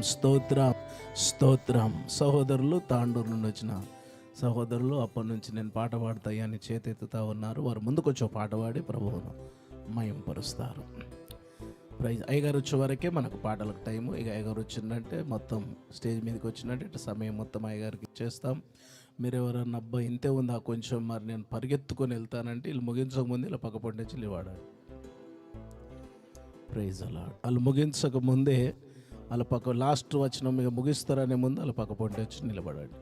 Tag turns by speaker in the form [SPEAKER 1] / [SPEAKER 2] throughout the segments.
[SPEAKER 1] స్తోత్రం స్తోత్రం. సహోదరులు తాండూరు నుండి వచ్చిన సహోదరులు అప్పటి నుంచి నేను పాట పాడతాయి అని చేతెత్తుతా ఉన్నారు. వారు ముందుకు వచ్చి పాట పాడి ప్రభువును మయంపరుస్తారు. ప్రైజ్ అయ్యగారు వచ్చే వరకే మనకు పాటలకు టైము. ఇక అయ్యగారు వచ్చిందంటే మొత్తం స్టేజ్ మీదకి వచ్చినట్టు ఇటు సమయం మొత్తం అయ్యగారికి ఇచ్చేస్తాం. మీరు ఎవరన్నా అబ్బా ఇంతే ఉందా కొంచెం మరి నేను పరిగెత్తుకొని వెళ్తానంటే వీళ్ళు ముగించకముందు ఇలా పక్కపొంటి నుంచి నిలబడాడు. ప్రైజ్ అలా వాళ్ళు ముగించక ముందే వాళ్ళ పక్క లాస్ట్ వచ్చిన మీకు ముగిస్తారనే ముందు వాళ్ళ పక్క పొంటి వచ్చి నిలబడాడు.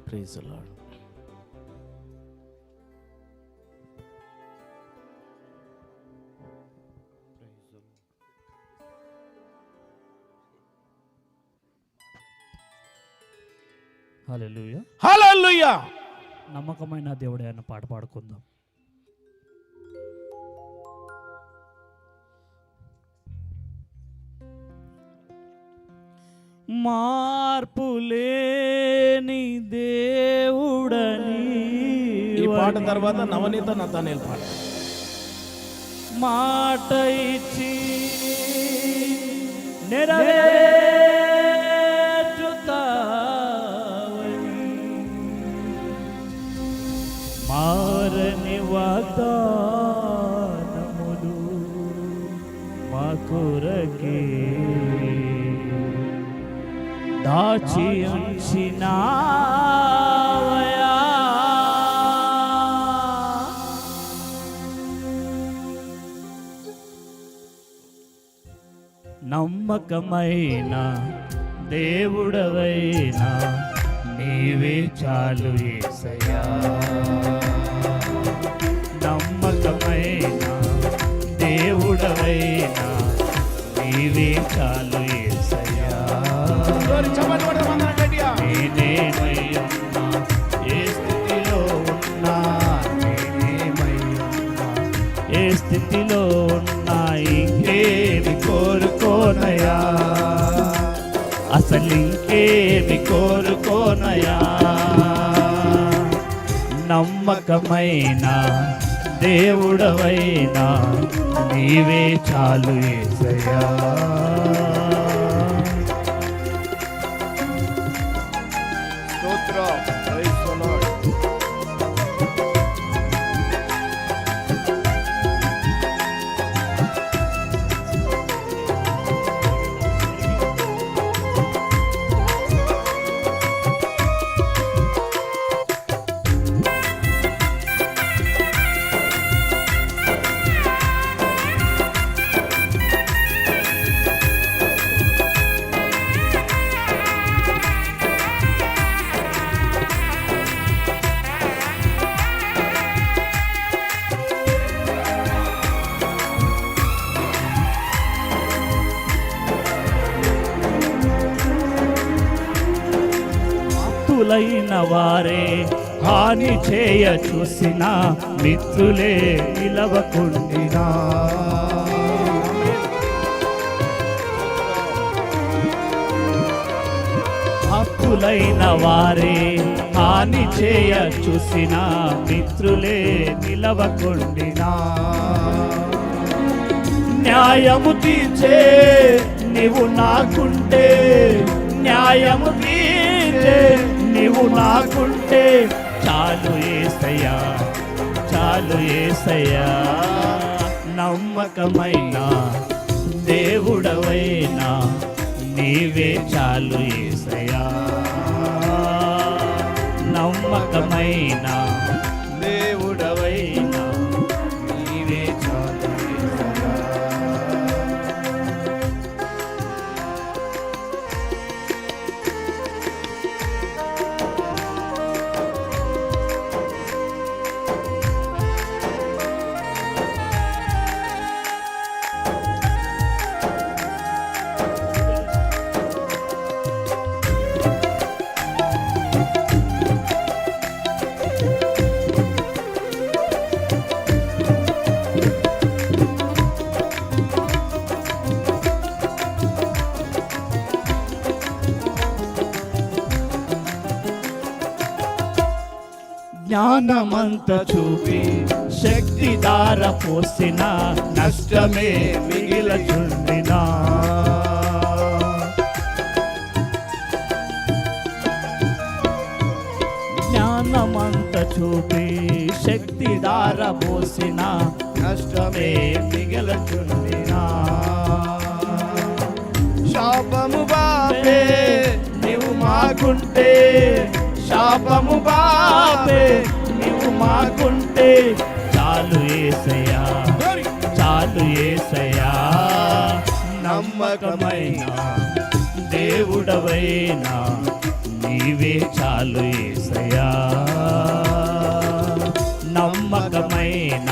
[SPEAKER 1] Praise lord.
[SPEAKER 2] హల్లెలూయా
[SPEAKER 1] హల్లెలూయా.
[SPEAKER 2] నమ్మకమైన దేవుడే అన్న పాట పాడుకుందాం. మార్పులేని దేవుడని
[SPEAKER 1] ఈ పాట తర్వాత నవనీత నతానేల్ పాట.
[SPEAKER 2] మాట ఇచ్చి నెరవేర్చుతావని మారని వాగ్దానములు మా కొరకే దాచి ఉంచినావయా. నమ్మకమైన దేవుడవైనా నీవే చాలు యేసయ్యా. నమ్మకమైన దేవుడవైనా నీవే చాలు యేసయ్యా. నేనేమై ఉన్నా ఏ స్థితిలో ఉన్నా, నేనేమై ఉన్నా ఏ స్థితిలో ఉన్నా ఇంకేమి కోరుకోనయా, అసలు ఇంకేమి కోరుకోనయా. నమ్మకమైన దేవుడవైనా నీవే చాలు యేసయ్యా. మిత్రులైన వారే హాని చేయ చూసిన మిత్రులే నిలవకుండినా, భక్తులైన వారే హాని చేయ చూసిన మిత్రులే నిలవకుండినా, న్యాయము తీర్చే నీవు నాకుంటే, న్యాయము తీర్చే నీవు నాకుంటే చాలు యేసయ్యా, చాలు యేసయ్యా. నమ్మకమైన దేవుడవైనా నీవే చాలు యేసయ్యా. నమ్మకమైన దేవుడవైనా నీవే చాలు యేసయ్యా. జ్ఞానమంత చూపి శక్తి దార పోసిన నష్టమే మిగిలచుండినా, నమ్మంత చూపి శక్తి దారబోసిన నష్టమే మిగలచుండినా శాపము బాపే నీవు మాకుంటే శాపము బాపే నీవు మాకుంటే చాలు యేసయ్యా చాలు యేసయ్యా నమ్మకమైన దేవుడవైనా నీవే చాలు యేసయ్యా నమ్మకమైన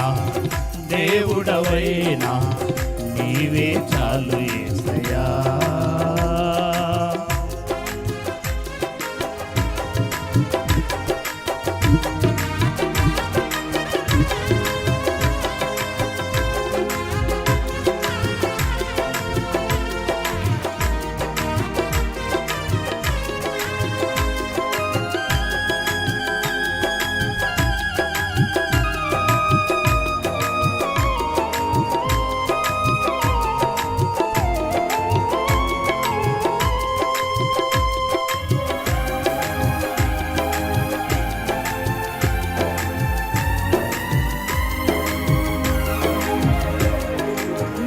[SPEAKER 2] దేవుడవైనా నీవే చాలు యేసయ్యా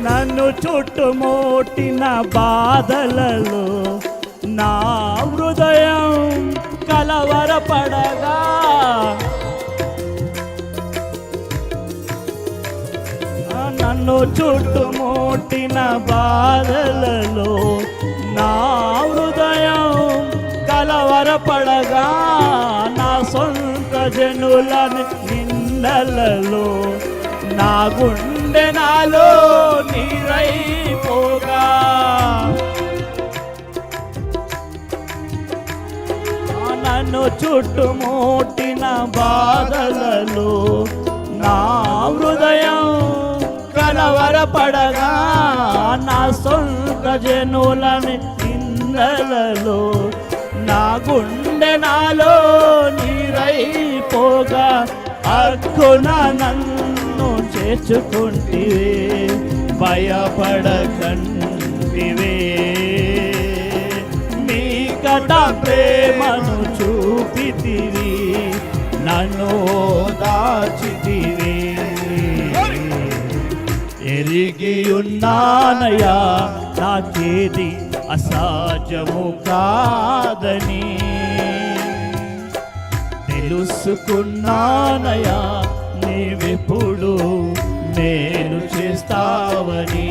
[SPEAKER 2] నన్ను చుట్టుముట్టిన బాధలలో నా హృదయం కలవరపడగా నన్ను చుట్టుముట్టిన బాధలలో నా హృదయం కలవరపడగా నా సొంత జనుల నిందలలో నా గుండె నాలో నీరైపోగా నన్ను చుట్టుముట్టిన బాధలలో నా హృదయం కలవరపడగా నా సొంత జనులని నిందలలో నా గుండె నాలో నీరైపోగా అక్కున నన్ను చేర్చుకుంటివే భయపడకంటివే నీ కట ప్రేమను చూపితివి నన్ను దాచితివి ఎరిగి ఉన్నానయా నాకేది అసాధ్యము కాదని తెలుసుకున్నానయా నీవెప్పుడు నేను చేస్తావని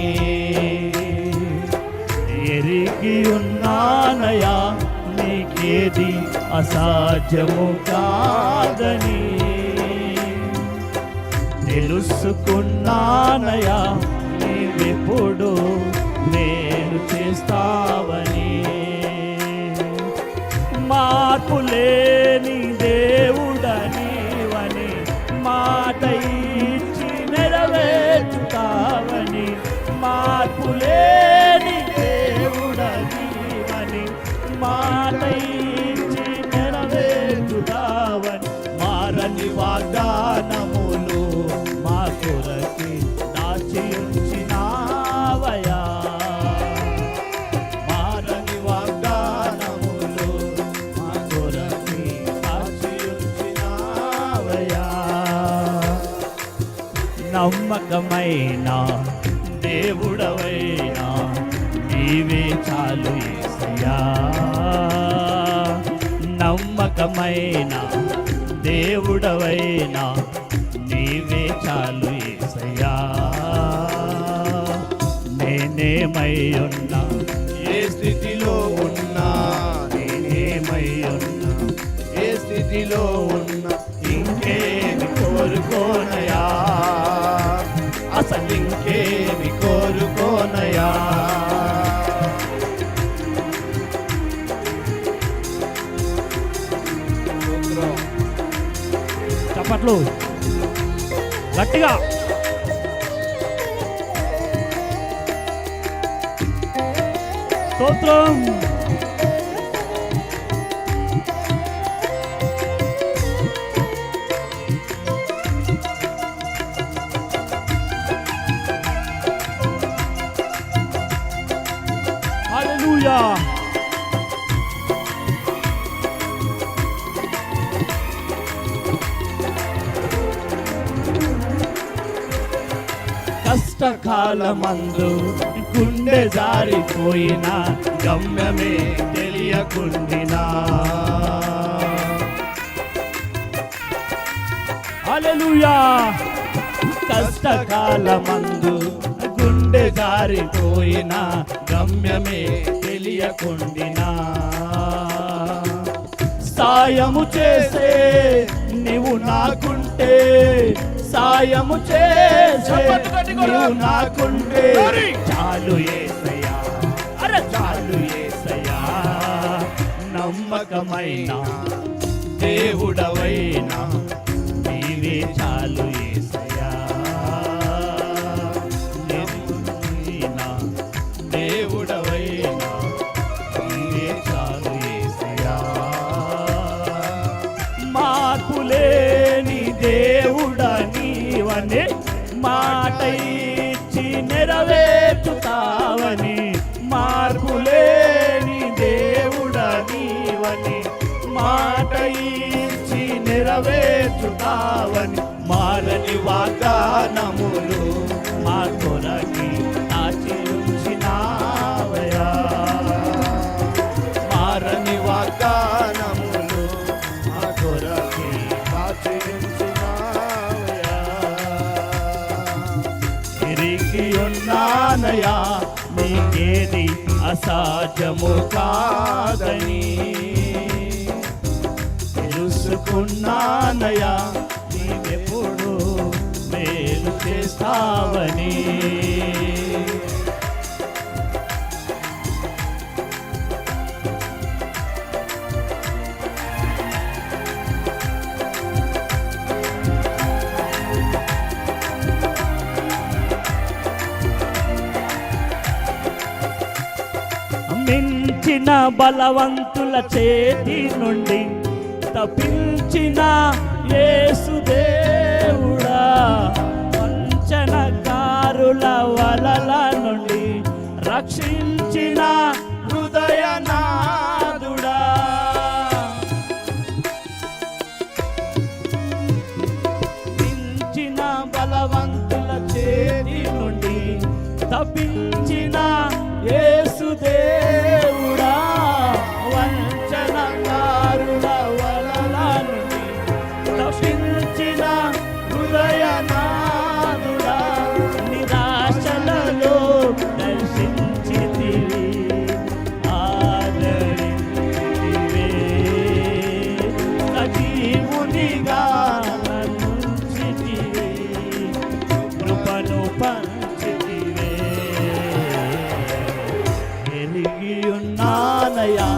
[SPEAKER 2] ఎరిగి ఉన్నానయా నీకేది అసాధ్యము కాదని తెలుసుకున్నానయా నీవెప్పుడు నేను చేస్తావని మార్పులేని దేవుడనివని మాట ఇచ్చి నెరవేర్చుతావని మార్పులేని దేవుడనివని మాట ఇచ్చి నెరవేర్చుతావని మారని వాగ్దానములు మా కొరకి దాచి ఉంచినావయా మారని వాగ్దానములు మా కొరకి దాచి ఉంచినావయా నమ్మకమైన దేవుడవైనా నీవే చాలు యేసయ్యా నమ్మకమైన దేవుడవైనా నీవే చాలు యేసయ్యా నేనేమై ఉన్నా ఏ స్థితిలో ఉన్నా నేనేమై ఉన్నా ఏ స్థితిలో ఉన్నా ఇంకేమి కోరుకోనయా అసలు ఇంకేమి కోరుకోనయా చప్పట్లు గట్టిగా స్తోత్రం హల్లెలూయా కష్టకాలమందు గుండె జారిపోయిన గమ్యమే తెలియకుండినా. హల్లెలూయా. కష్టకాలమందు గుండె జారిపోయిన గమ్యమే తెలియకుండినా. సాయము చేసే నీవు నాకుంటే, సాయము చేసే నీవు నాకుంటే చాలు యేసయ్యా, అరే చాలు యేసయ్యా. నమ్మకమైన దేవుడవైనా నీవే చాలు యేసయ్యా. నమ్మకమైన దేవుడవైనా నీవే చాలు యేసయ్యా. మార్పులేని దేవుడా నీవని మాట ఇచ్చి నెరవేర్చుతావని, మార్పులేని దేవుడా నీవని మాట ఇచ్చి నెరవేర్చుతావని, మారని వాగ్దానములు మా కొరకి దాచి ఉంచినావయ్యా. మారని వాగ్దానములు మా కొరకి దాచి ఉంచినావయ్యా. తిరిగి ఉన్నానయ్యా నీకేది అసాధ్యము కాదని, తెలుసుకున్నానయ్యా నీవెప్పుడు మేలు చేస్తావని. మించిన బలవంతుల చేతి నుండి తప్పించిన యేసు దేవుడా, వంచనకారుల వలల నుండి రక్షించిన హృదయనాథుడా. మించిన బలవంతుల చేతి నుండి తప్పించిన యేసు దేవుడా, వంచనకారుల వలల నుండి తప్పించిన హృదయనాథుడా. నిరాశలలో దర్శించితివి, ఆదరించితివే, సజీవునిగా నుంచితివి, కృపను పంచితివే. ఎలిగి ఉన్నానయ్యా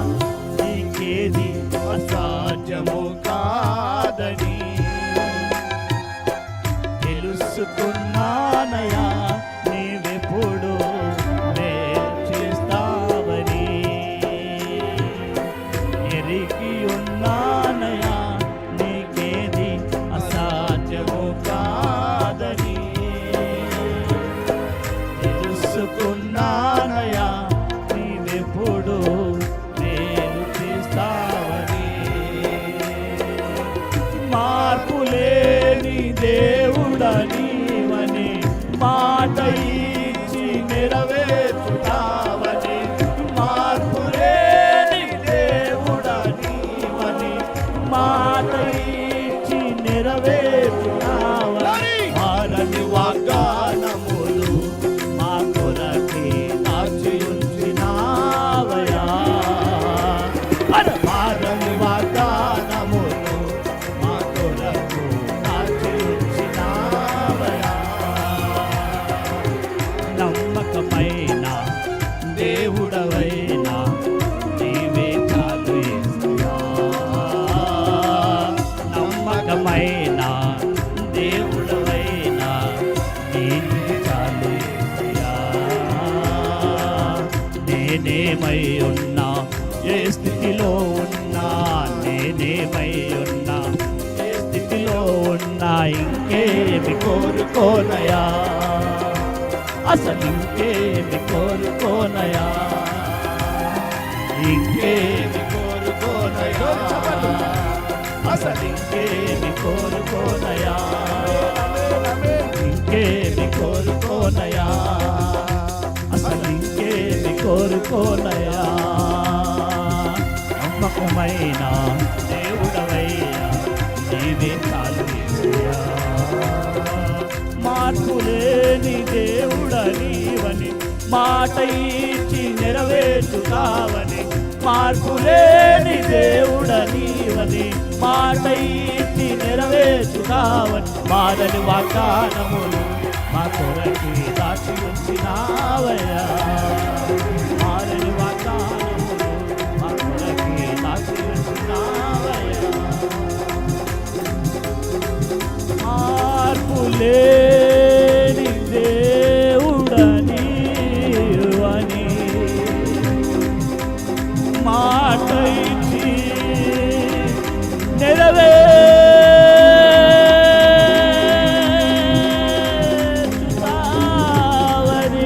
[SPEAKER 2] నీకేది అసాధ్యము కాదని, తెలుసుకున్నానయ్యా నీవెప్పుడు మేలు చేస్తావని. ఎరిగి ఉన్నానయ్యా నీకేది అసాధ్యము కాదని, తెలుసుకున్నానయ్యా నీవెప్పుడు మేలు చేస్తావని. మార్పులేని దేవుడా నీవని మాట ఇచ్చి నెరవేర్చుతావని, మార్పులేని దేవుడా నీవని మాట ఇచ్చి నెరవేర్చుతావని. మారని వాగ్దానములు మా కొరకి దాచి ఉంచినావయ్యా. అరే మారని వాగ్దానములు మా కొరకు దాచి ఉంచినావయ్యా. నమ్మకమైన దేవుడవైనా నీవే చాలు యేసయ్యా. నమ్మకమైన దేవుడవైనా నీవే చాలు యేసయ్యా. నేనేమై ఉన్నా, ఏ స్థితిలో ఉన్నా, నేనేమై ఉన్నా, ఏ స్థితిలో ఉన్నా, ఇంకేమి కోరుకోనయా, అసలు ఇంకేమి కోరుకోనయా, ఇంకేమి కోరుకోనయా, అసలు ఇంకేమి కోరుకోనయా, ఇంకేమి ఇంకేమి కోరుకోనయా, అసలు ఇంకేమి కోరుకోనయా. నమ్మకమైన దేవుడవయ్యా, నీవే చాలు యేసయ్యా. మార్పులేని దేవుడనీవని మాట ఇచ్చి నెరవేర్చుతావని, మార్పులేని దేవుడనీవని మాట ఇచ్చి నెరవేర్చుతావని, మారని వాగ్దానములు మా కొరకి దాచి ఉంచినావయ్యా. మారని వాగ్దానములు మా కొరకి దాచి ఉంచినావయ్యా. మార్పులేని దేవుడని మాట ఇచ్చి నెరవేర్చుతావని,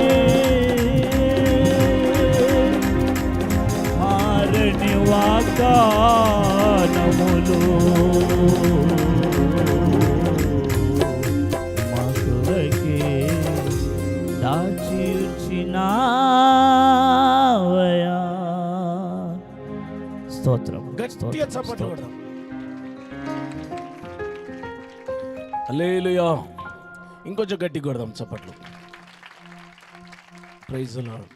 [SPEAKER 2] మారని వాగ్దానములు మా కొరకే దాచి ఉంచినావయ్యా. స్తోత్రం.
[SPEAKER 1] గట్టిగా చప్పట్లు కొడదాం. హల్లెలూయా. ఇంకొంచెం గట్టి కొడదాం చప్పట్లు. Praise the Lord.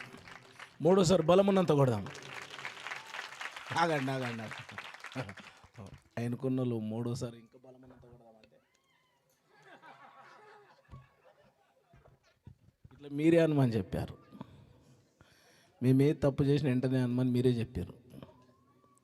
[SPEAKER 1] మూడోసారి బలమున్నంత కొడదాం. ఆగండి ఆగండి. ఆయనకున్నలు మూడోసారి ఇంకా బలమున్నంత కొడదాం అంటే ఇట్లా మీరే అనమని చెప్పారు. మేమే తప్పు చేసిన వెంటనే అనమని మీరే చెప్పారు.